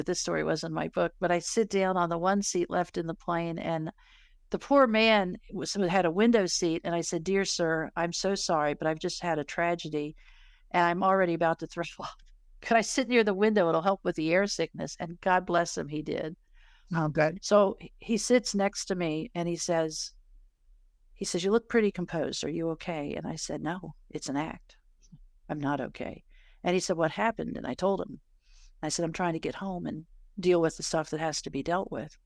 this story was in my book, but I sit down on the one seat left in the plane, and the poor man had a window seat, and I said, "Dear sir, I'm so sorry, but I've just had a tragedy, and I'm already about to throw up. Could I sit near the window? It'll help with the air sickness." And God bless him, he did. Oh, good. So he sits next to me, and he says, "You look pretty composed. Are you okay?" And I said, "No, it's an act. I'm not okay." And he said, "What happened?" And I told him. I said, "I'm trying to get home and deal with the stuff that has to be dealt with."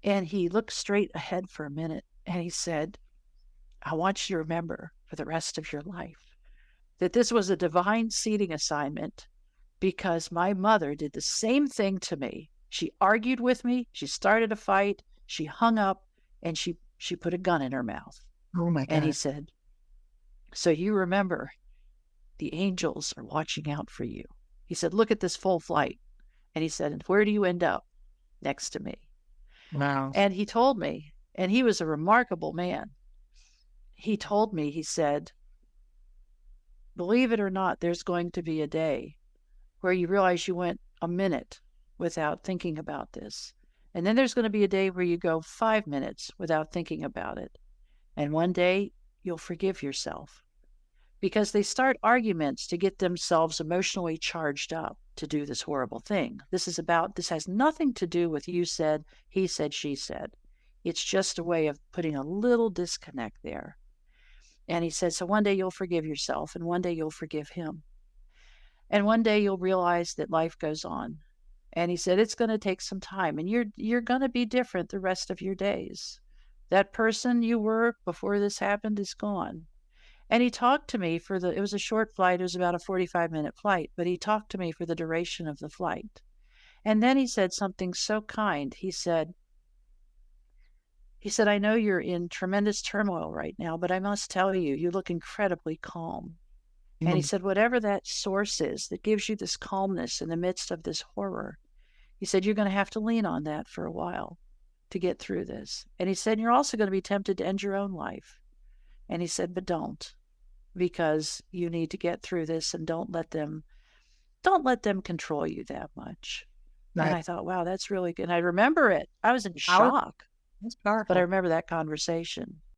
And he looked straight ahead for a minute, and he said, "I want you to remember for the rest of your life that this was a divine seating assignment, because my mother did the same thing to me. She argued with me, she started a fight, she hung up, and she put a gun in her mouth." Oh my And he God. said, "So you remember, the angels are watching out for you." He said, "Look at this full flight." And he said, "And where do you end up? Next to me." Wow. And he told me, and he was a remarkable man. He told me, he said, "Believe it or not, there's going to be a day where you realize you went a minute without thinking about this. And then there's going to be a day where you go 5 minutes without thinking about it. And one day you'll forgive yourself." Because they start arguments to get themselves emotionally charged up to do this horrible thing. This has nothing to do with you said, he said, she said. It's just a way of putting a little disconnect there. And he said, "So one day you'll forgive yourself, and one day you'll forgive him. And one day you'll realize that life goes on." And he said, "It's going to take some time, and you're going to be different the rest of your days. That person you were before this happened is gone." And he talked to me it was a short flight. It was about a 45-minute flight, but he talked to me for the duration of the flight. And then he said something so kind. He said, "I know you're in tremendous turmoil right now, but I must tell you, you look incredibly calm." And he Mm. said, "Whatever that source is that gives you this calmness in the midst of this horror," he said, "you're going to have to lean on that for a while to get through this." And he said, "You're also going to be tempted to end your own life." And he said, "But don't, because you need to get through this, and don't let them control you that much." And Right. I thought, wow, that's really good. And I remember it. I was in Power. shock, That's but I powerful. remember that conversation.